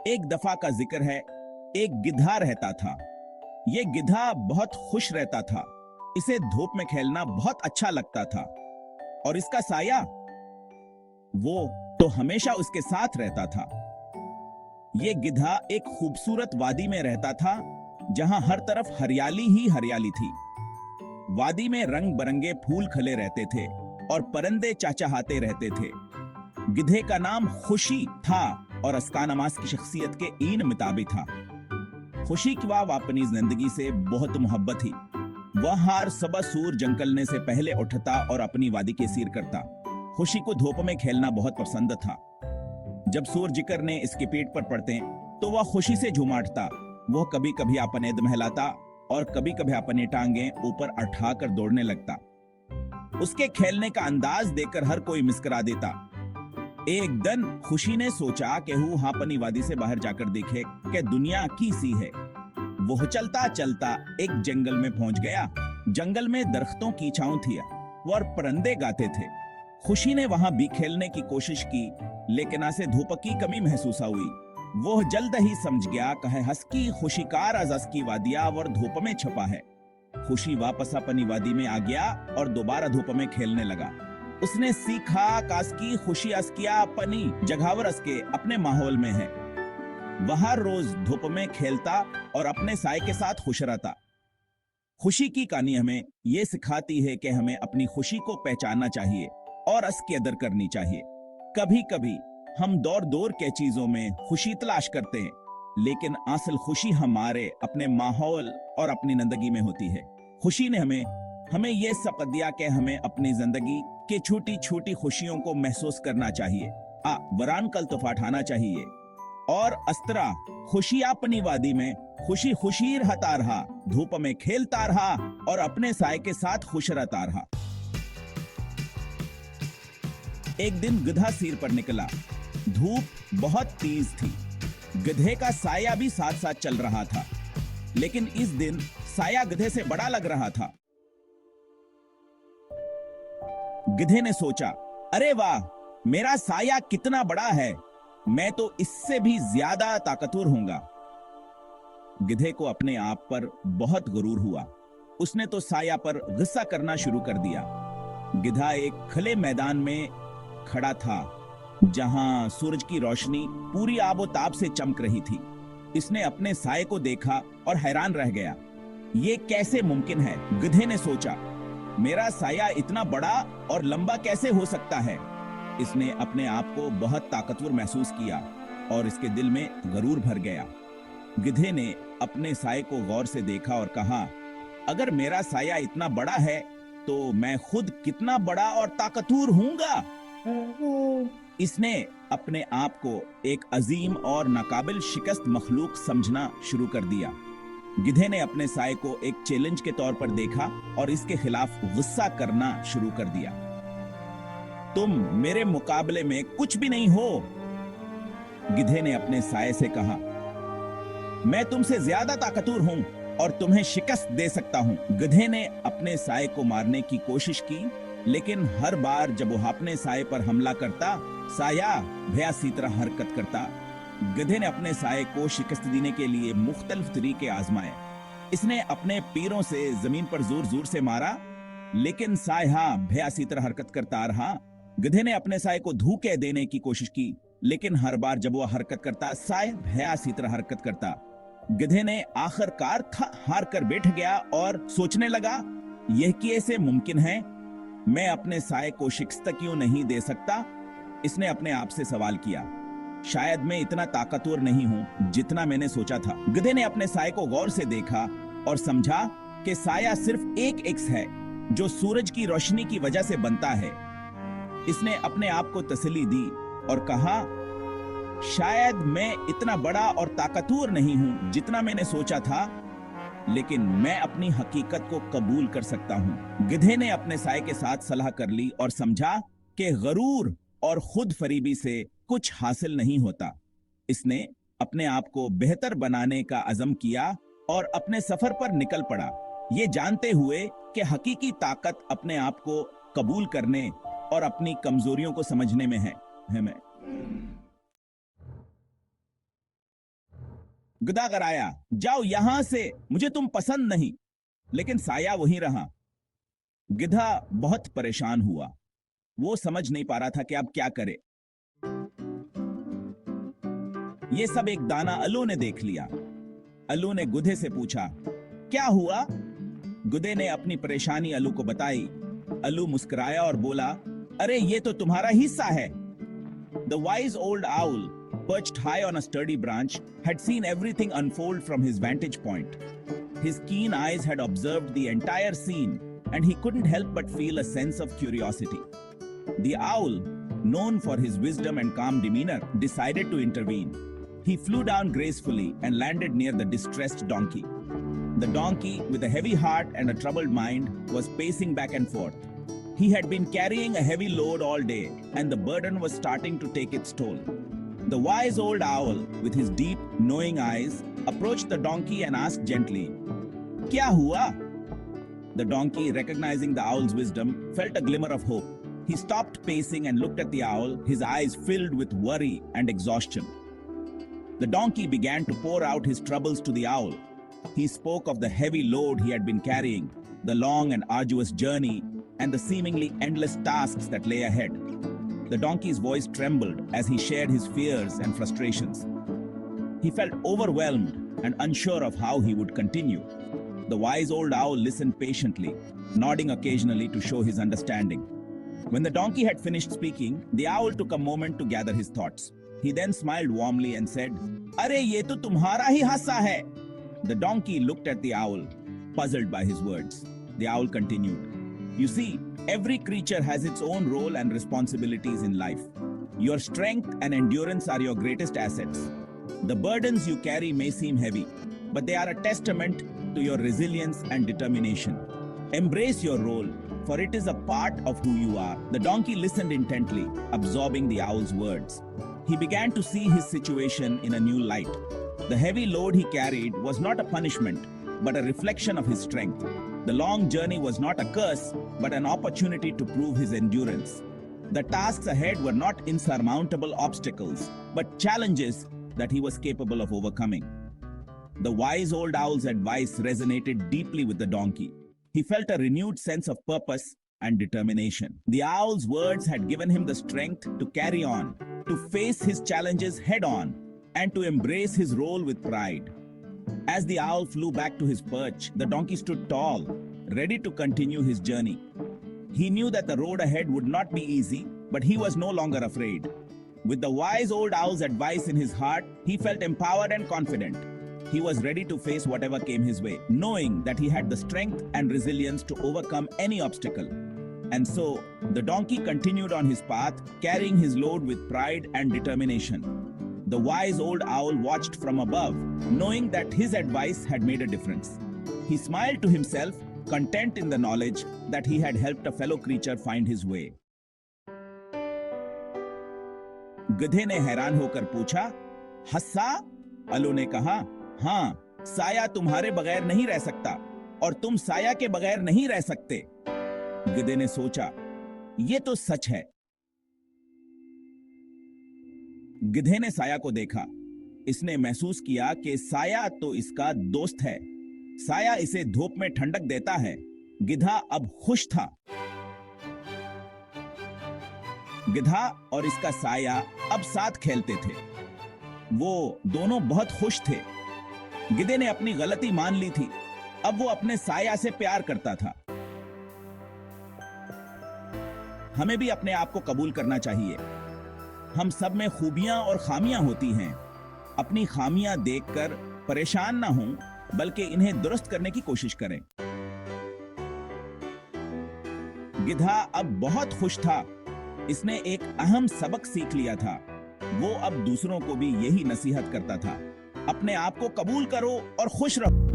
एक दफा का जिक्र है। एक गिद्धा रहता था। ये गिद्धा बहुत खुश रहता था। इसे धूप में खेलना बहुत अच्छा लगता था और इसका साया वो तो हमेशा उसके साथ रहता था। ये गिद्धा एक खूबसूरत वादी में रहता था जहां हर तरफ हरियाली ही हरियाली थी। वादी में रंग बिरंगे फूल खिले रहते थे और परिंदे चहचहाते रहते थे। गिधे का नाम खुशी था और अस्का नमाज की शख्सियत के ईन मिताबी था। खुशी की वाह अपनी जिंदगी से बहुत मोहब्बत थी। वह हर सुबह सूरज निकलने से पहले उठता और अपनी वादी की सैर करता। खुशी को धूप में खेलना बहुत पसंद था। जब सूरज करने इसके पेट पर पड़ते तो वह खुशी से झूमाटता। वह कभी कभी अपने दम हिलाता और कभी कभी अपनी टांगे ऊपर उठाकर दौड़ने लगता। उसके खेलने का अंदाज देखकर हर कोई मुस्कुरा देता। एक दिन खुशी ने सोचा कि वो अपनी वादी से बाहर जाकर देखे कि दुनिया कैसी है। वो चलता चलता एक जंगल में पहुंच गया। जंगल में दरख्तों की छांव थी और परिंदे गाते थे। खुशी ने वहां भी खेलने की कोशिश की, लेकिन आसे धूप की कमी महसूस हुई। वो जल्द ही समझ गया कि हस्की खुशीकार अजस की वादिया और धूप में छुपा है। खुशी वापस अपनी वादी में आ गया और दोबारा धूप में खेलने लगा। उसने सीखा कासकी खुशी अस्किया अपनी जगहावर अस्के अपने माहौल में है। वह रोज धूप में खेलता और अपने साय के साथ खुश रहता। खुशी की कहानी हमें यह सिखाती है कि हमें अपनी खुशी को पहचानना चाहिए और उसकी कदर करनी चाहिए। कभी कभी हम दौर दौर के चीजों में खुशी तलाश करते हैं, लेकिन असल खुशी हमारे अपने माहौल और अपनी जिंदगी में होती है। खुशी ने हमें यह सबक दिया कि हमें अपनी जिंदगी के छोटी छोटी खुशियों को महसूस करना चाहिए, वरान कल तोहफा उठाना चाहिए और अस्त्रा खुशी अपनी वादी में खुशी खुशी रहता रहा, धूप में खेलता रहा और अपने साय के साथ खुश रहता रहा। एक दिन गधा सिर पर निकला। धूप बहुत तेज थी। गधे का साया भी साथ साथ चल रहा था, लेकिन इस दिन साया गधे से बड़ा लग रहा था। गधे ने सोचा, अरे वाह, मेरा साया कितना बड़ा है, मैं तो इससे भी ज्यादा ताकतवर हूंगा। गधे को अपने आप पर बहुत गुरूर हुआ। उसने तो साया पर गुस्सा करना शुरू कर दिया। गधा एक खुले मैदान में खड़ा था जहां सूरज की रोशनी पूरी आबोताब से चमक रही थी। इसने अपने साये को देखा और हैरान रह गया। ये कैसे मुमकिन है? गधे ने सोचा, मेरा साया इतना बड़ा और लंबा कैसे हो सकता है? इसने अपने आप को बहुत ताकतवर महसूस किया और इसके दिल में गरूर भर गया। गधे ने अपने साये को गौर से देखा और कहा, अगर मेरा साया इतना बड़ा है तो मैं खुद कितना बड़ा और ताकतवर हूंगा। इसने अपने आप को एक अजीम और नाकाबिल शिकस्त मखलूक समझना शुरू कर दिया। गिधे ने अपने साय को एक चैलेंज के तौर पर देखा और इसके खिलाफ गुस्सा करना शुरू कर दिया। तुम मेरे मुकाबले में कुछ भी नहीं हो, गिधे ने अपने साय से कहा। मैं तुमसे ज्यादा ताकतवर हूं और तुम्हें शिकस्त दे सकता हूं। गधे ने अपने साय को मारने की कोशिश की, लेकिन हर बार जब वो अपने साय पर हमला करता, साया भयासी तरह हरकत करता। गधे ने अपने साय को शिकस्त देने के लिए मुख्तलिफ तरीके आजमाए। इसने अपने पैरों से जमीन पर जोर जोर से मारा, लेकिन साया भयासी तरह हरकत करता रहा। गधे ने अपने साय को धोखे देने की कोशिश की, लेकिन हर बार जब वह हरकत करता, साया भयासी तरह हरकत करता। गधे ने आखिरकार हार कर बैठ गया और सोचने लगा, यह कैसे मुमकिन है? मैं अपने साय को शिकस्त क्यों नहीं दे सकता? इसने अपने आप से सवाल किया, शायद मैं इतना ताकतवर नहीं हूं जितना मैंने सोचा था। गधे ने अपने साय को गौर से देखा और समझा कि साया सिर्फ एक एक्स है जो सूरज की रोशनी की वजह से बनता है। इसने अपने आप को तसल्ली दी और कहा, शायद मैं इतना बड़ा और ताकतवर नहीं हूं जितना मैंने सोचा था, लेकिन मैं अपनी हकीकत को कबूल कर सकता हूं। गिधे ने अपने साय के साथ सलाह कर ली और समझा कि गरूर और खुद फरीबी से कुछ हासिल नहीं होता। इसने अपने आप को बेहतर बनाने का अज़म किया और अपने सफर पर निकल पड़ा, ये जानते हुए कि हकीकी ताकत अपने आप को कबूल करने और अपनी कमजोरियों को समझने में है। गधा कराया, जाओ यहां से, मुझे तुम पसंद नहीं। लेकिन साया वहीं रहा। गिधा बहुत परेशान हुआ। वो समझ नहीं पा रहा था कि अब क्या करे। ये सब एक दाना अल्लू ने देख लिया। अल्लू ने गुधे से पूछा, क्या हुआ? गुधे ने अपनी परेशानी अल्लू को बताई। अल्लू मुस्कुराया और बोला, अरे ये तो तुम्हारा हिस्सा है। The wise old owl, perched high on a sturdy branch, had seen everything unfold from his vantage point. His keen eyes had observed the entire scene, and he couldn't help but feel a sense of curiosity. The owl, known for his wisdom and calm demeanor, decided to intervene. He flew down gracefully and landed near the distressed donkey. The donkey, with a heavy heart and a troubled mind, was pacing back and forth. He had been carrying a heavy load all day, and the burden was starting to take its toll. The wise old owl, with his deep, knowing eyes, approached the donkey and asked gently, "Kya hua?" The donkey, recognizing the owl's wisdom, felt a glimmer of hope. He stopped pacing and looked at the owl, his eyes filled with worry and exhaustion. The donkey began to pour out his troubles to the owl. He spoke of the heavy load he had been carrying, the long and arduous journey, and the seemingly endless tasks that lay ahead. The donkey's voice trembled as he shared his fears and frustrations. He felt overwhelmed and unsure of how he would continue. The wise old owl listened patiently, nodding occasionally to show his understanding. When the donkey had finished speaking, the owl took a moment to gather his thoughts. He then smiled warmly and said, "Arey, ye to tumhara hi hassa hai." The donkey looked at the owl, puzzled by his words. The owl continued, "You see, every creature has its own role and responsibilities in life. Your strength and endurance are your greatest assets. The burdens you carry may seem heavy, but they are a testament to your resilience and determination. Embrace your role, for it is a part of who you are." The donkey listened intently, absorbing the owl's words. He began to see his situation in a new light. The heavy load he carried was not a punishment, but a reflection of his strength. The long journey was not a curse, but an opportunity to prove his endurance. The tasks ahead were not insurmountable obstacles, but challenges that he was capable of overcoming. The wise old owl's advice resonated deeply with the donkey. He felt a renewed sense of purpose and determination. The owl's words had given him the strength to carry on, to face his challenges head on, and to embrace his role with pride. As the owl flew back to his perch, the donkey stood tall, ready to continue his journey. He knew that the road ahead would not be easy, but he was no longer afraid. With the wise old owl's advice in his heart, he felt empowered and confident. He was ready to face whatever came his way, knowing that he had the strength and resilience to overcome any obstacle. And so, the donkey continued on his path, carrying his load with pride and determination. The wise old owl watched from above, knowing that his advice had made a difference. He smiled to himself, content in the knowledge that he had helped a fellow creature find his way. गधे ने हैरान होकर पूछा, हस्सा? अल्लू ने कहा, हाँ, साया तुम्हारे बगैर नहीं रह सकता और तुम साया के बगैर नहीं रह सकते। गधे ने सोचा, ये तो सच है। गिधे ने साया को देखा। इसने महसूस किया कि साया तो इसका दोस्त है। साया इसे धूप में ठंडक देता है। गिधा अब खुश था। गिधा और इसका साया अब साथ खेलते थे। वो दोनों बहुत खुश थे। गिधे ने अपनी गलती मान ली थी। अब वो अपने साया से प्यार करता था। हमें भी अपने आप को कबूल करना चाहिए। हम सब में खूबियां और खामियां होती हैं। अपनी खामियां देखकर परेशान ना हों, बल्कि इन्हें दुरुस्त करने की कोशिश करें। गिधा अब बहुत खुश था। इसने एक अहम सबक सीख लिया था। वो अब दूसरों को भी यही नसीहत करता था, अपने आप को कबूल करो और खुश रहो।